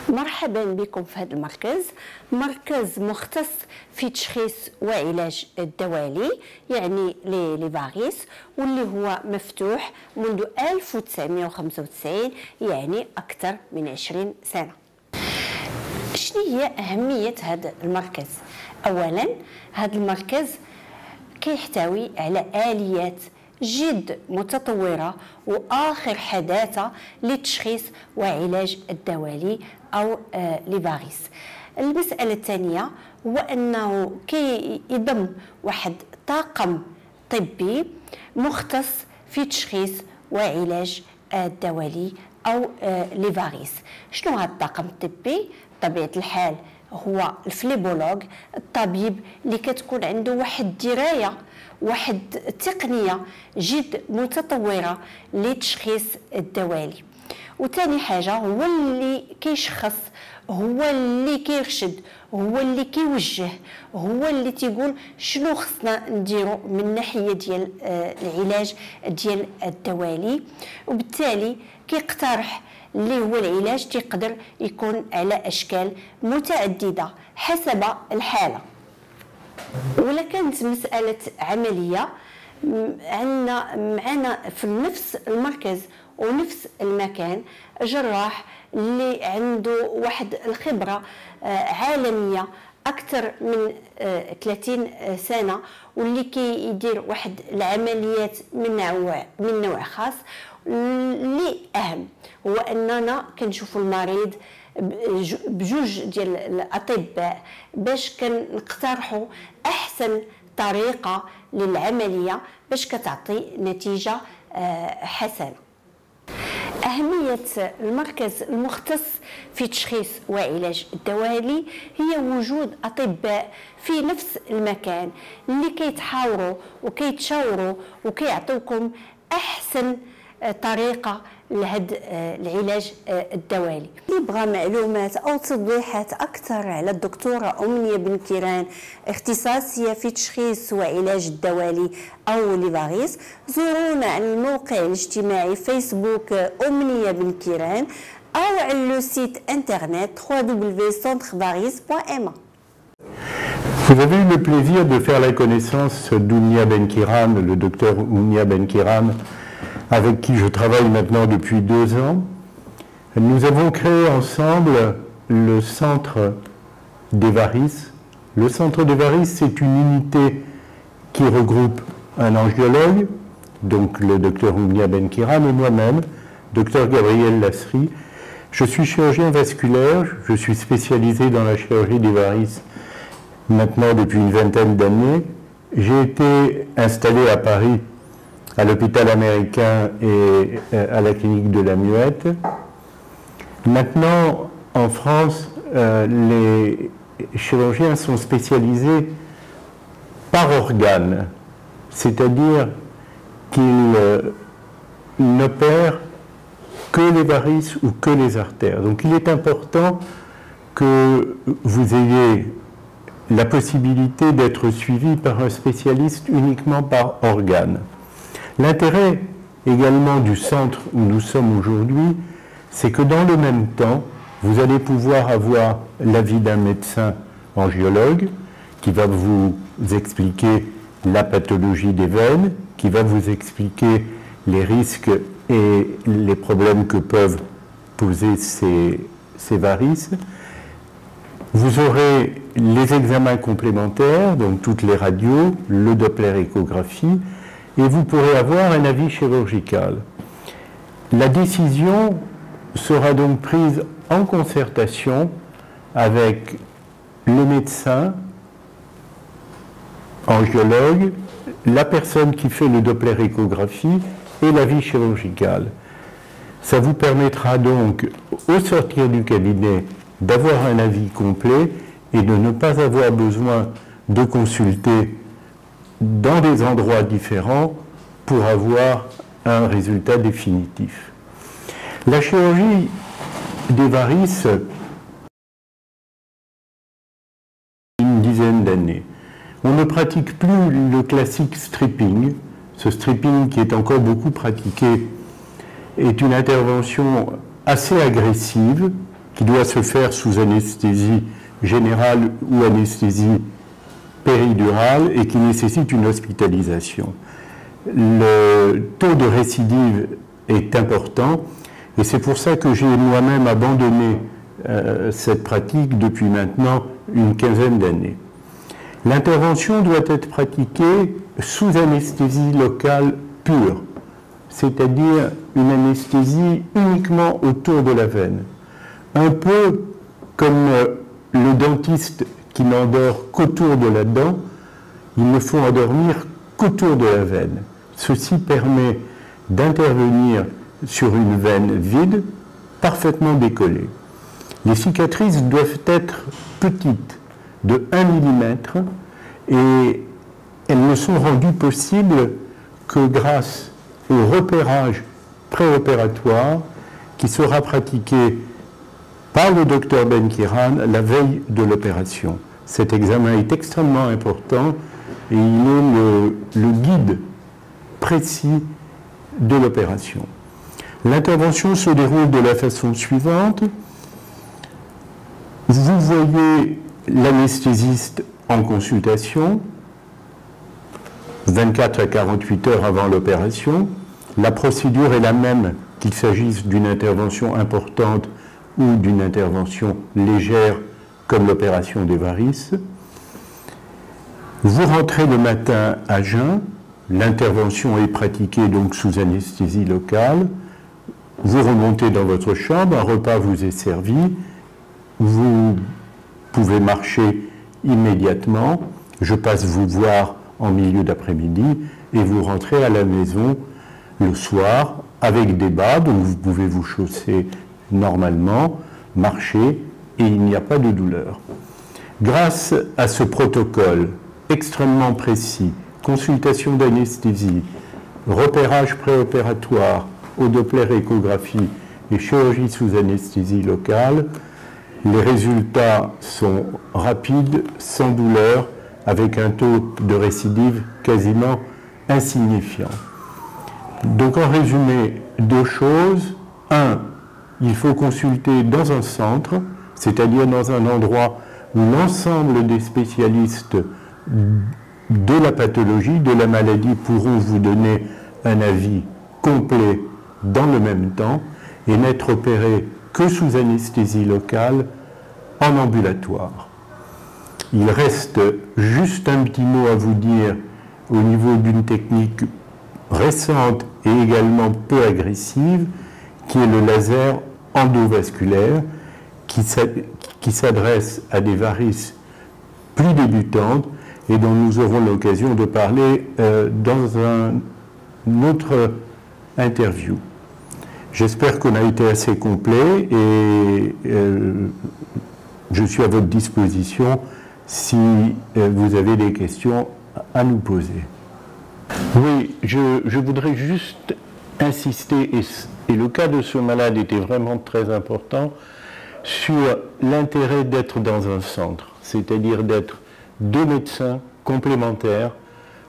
مرحبا بكم في هذا المركز. مركز مختص في تشخيص وعلاج الدوالي يعني لي فاريس، واللي هو مفتوح منذ 1995 يعني أكثر من 20 سنة. شنو هي أهمية هذا المركز؟ أولا هذا المركز كيحتوي على آليات جد متطورة وآخر حداثة لتشخيص وعلاج الدوالي أو لي فاريس. المسألة الثانية هو أنه كيضم واحد طاقم طبي مختص في تشخيص وعلاج الدوالي أو لي فاريس. شنو هذا الطاقم الطبي؟ بطبيعة الحال هو الفليبولوج، الطبيب اللي كتكون عنده واحد الدراية واحد التقنية جد متطورة لتشخيص الدوالي. وثاني حاجة هو اللي كيشخص، هو اللي كيرشد، هو اللي كيوجه، هو اللي تيقول شنو خصنا نديرو من ناحية ديال العلاج ديال الدوالي، وبالتالي كيقترح اللي هو العلاج تيقدر يكون على أشكال متعددة حسب الحالة. ولا كانت مسألة عملية معنا في نفس المركز ونفس المكان جراح اللي عنده واحد الخبرة عالمية أكثر من 30 سنة، واللي كيدير واحد العمليات من نوع خاص. اللي أهم هو أننا كنشوفوا المريض بجوج ديال الأطباء باش كنقترحوا أحسن طريقة للعملية باش كتعطي نتيجة حسنة. أهمية المركز المختص في تشخيص وعلاج الدوالي هي وجود أطباء في نفس المكان اللي كيتحاوروا وكيتشاوروا وكيعطوكم أحسن طريقة لهذا العلاج الدوالي. اللي بغى معلومات أو توضيحات أكثر على الدكتورة أمنية بن كيران، اختصاصية في تشخيص وعلاج الدوالي أو لي فاريس، زورونا على الموقع الاجتماعي فيسبوك أمنية بن كيران أو على لو سيت انترنت www.centrevaris.ma. Vous avez eu le plaisir de faire la connaissance d'Oumnia Ben Kiran, le docteur Oumnia Ben Kiran, avec qui je travaille maintenant depuis 2 ans. Nous avons créé ensemble le centre des varices. Le centre des varices, c'est une unité qui regroupe un angiologue, donc le docteur Oumnia Ben Kiran, et moi-même, docteur Gabriel Lasri. Je suis chirurgien vasculaire, je suis spécialisé dans la chirurgie des varices maintenant depuis une vingtaine d'années. J'ai été installé à Paris à l'hôpital américain et à la clinique de la Muette. Maintenant, en France, les chirurgiens sont spécialisés par organe, c'est-à-dire qu'ils n'opèrent que les varices ou que les artères. Donc il est important que vous ayez la possibilité d'être suivi par un spécialiste uniquement par organe. L'intérêt également du centre où nous sommes aujourd'hui, c'est que dans le même temps, vous allez pouvoir avoir l'avis d'un médecin angiologue qui va vous expliquer la pathologie des veines, qui va vous expliquer les risques et les problèmes que peuvent poser ces varices. Vous aurez les examens complémentaires, donc toutes les radios, le Doppler-échographie, et vous pourrez avoir un avis chirurgical. La décision sera donc prise en concertation avec le médecin, angiologue, la personne qui fait le Doppler-échographie et l'avis chirurgical. Ça vous permettra donc, au sortir du cabinet, d'avoir un avis complet et de ne pas avoir besoin de consulter dans des endroits différents pour avoir un résultat définitif. La chirurgie des varices, une dizaine d'années. On ne pratique plus le classique stripping. Ce stripping qui est encore beaucoup pratiqué est une intervention assez agressive qui doit se faire sous anesthésie générale ou anesthésie péridurale et qui nécessite une hospitalisation. Le taux de récidive est important et c'est pour ça que j'ai moi-même abandonné cette pratique depuis maintenant une quinzaine d'années. L'intervention doit être pratiquée sous anesthésie locale pure, c'est-à-dire une anesthésie uniquement autour de la veine. Un peu comme le dentiste qui n'endort qu'autour de la dent, il ne faut endormir qu'autour de la veine. Ceci permet d'intervenir sur une veine vide, parfaitement décollée. Les cicatrices doivent être petites, de 1 mm, et elles ne sont rendues possibles que grâce au repérage préopératoire qui sera pratiqué par le docteur Benkiran la veille de l'opération. Cet examen est extrêmement important et il est le guide précis de l'opération. L'intervention se déroule de la façon suivante. Vous voyez l'anesthésiste en consultation, 24 à 48 heures avant l'opération. La procédure est la même qu'il s'agisse d'une intervention importante ou d'une intervention légère comme l'opération des varices. Vous rentrez le matin à jeun, l'intervention est pratiquée donc sous anesthésie locale. Vous remontez dans votre chambre, un repas vous est servi, vous pouvez marcher immédiatement, je passe vous voir en milieu d'après-midi et vous rentrez à la maison le soir avec des bas, donc vous pouvez vous chausser normalement, marcher et il n'y a pas de douleur. Grâce à ce protocole extrêmement précis, consultation d'anesthésie, repérage préopératoire au Doppler échographie et chirurgie sous anesthésie locale, les résultats sont rapides, sans douleur, avec un taux de récidive quasiment insignifiant. Donc en résumé, 2 choses. 1, il faut consulter dans un centre, c'est-à-dire dans un endroit où l'ensemble des spécialistes de la pathologie, de la maladie pourront vous donner un avis complet dans le même temps et n'être opéré que sous anesthésie locale en ambulatoire. Il reste juste un petit mot à vous dire au niveau d'une technique récente et également peu agressive, qui est le laser endovasculaire, qui s'adresse à des varices plus débutantes et dont nous aurons l'occasion de parler dans une autre interview. J'espère qu'on a été assez complet et je suis à votre disposition si vous avez des questions à nous poser. Oui, je voudrais juste insister, et le cas de ce malade était vraiment très important, sur l'intérêt d'être dans un centre, c'est-à-dire d'être 2 médecins complémentaires,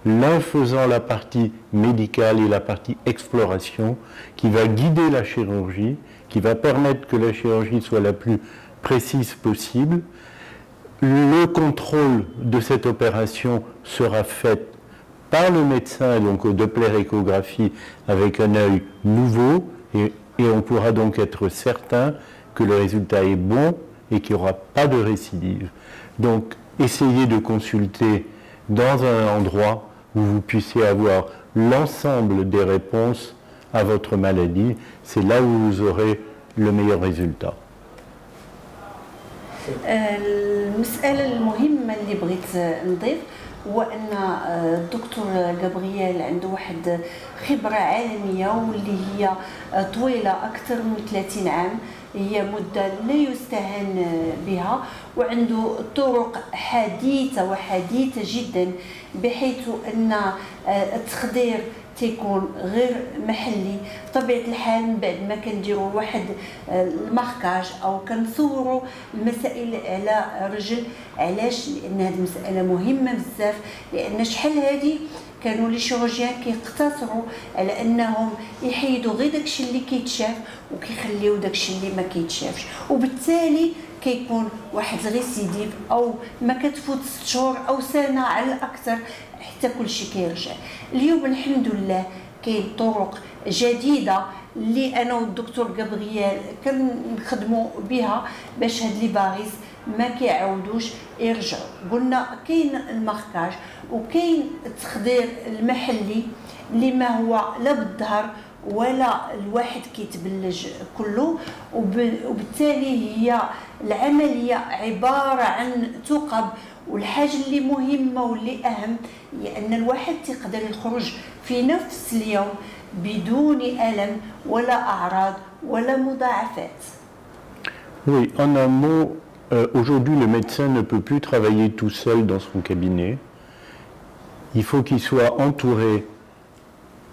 l'un faisant la partie médicale et la partie exploration, qui va guider la chirurgie, qui va permettre que la chirurgie soit la plus précise possible. Le contrôle de cette opération sera fait par le médecin, donc au Doppler échographie, avec un œil nouveau, et on pourra donc être certain que le résultat est bon et qu'il n'y aura pas de récidive. Donc, essayez de consulter dans un endroit où vous puissiez avoir l'ensemble des réponses à votre maladie. C'est là où vous aurez le meilleur résultat. المسألة المهمة اللي بغيت نضيف هو أن الدكتور جابرييل عنده واحد خبرة عالمية واللي هي طويلة أكثر من 30 عام، هي مدة لا يستهان بها، وعنده طرق حديثة وحديثة جدا بحيث أن التخدير تيكون غير محلي. بطبيعة الحال من بعد ما كنديروا واحد الماركاج او كنصوروا المسائل على رجل. علاش؟ لان هذه المسألة مهمة بزاف، لان شحال هذه كانوا لي شيروجيان كيقتصروا على انهم يحيدوا غير داكشي اللي كيتشاف وكيخليو داكشي اللي ما كيتشافش، وبالتالي كيكون واحد الريسيديف او ما كتفوت 6 شهور او سنه على الاكثر حتى كلشي كيرجع. اليوم الحمد لله كاين طرق جديده اللي انا والدكتور غابرييل كنخدموا بها باش هاد لي باريس ما كيعاودوش يرجعوا. قلنا كاين الماركاج وكاين التخدير المحلي اللي ما هو لا بالظهر ولا الواحد كيتبلج كله، وبالتالي هي العمليه عباره عن ثقب. والحاجه اللي مهمه واللي اهم هي ان الواحد تقدر يخرج في نفس اليوم بدون الم ولا اعراض ولا مضاعفات. Oui, en un mot, aujourd'hui le médecin ne peut plus travailler tout seul dans son cabinet. Il faut qu'il soit entouré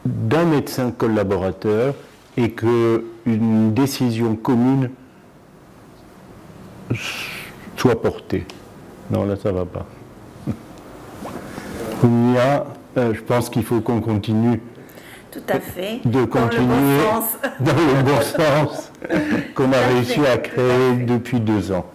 d'un médecin collaborateur et qu'une décision commune soit portée. Non, là ça va pas. Je pense qu'il faut qu'on continue. Tout à fait. De continuer dans le bon sens qu'on a réussi à créer depuis 2 ans.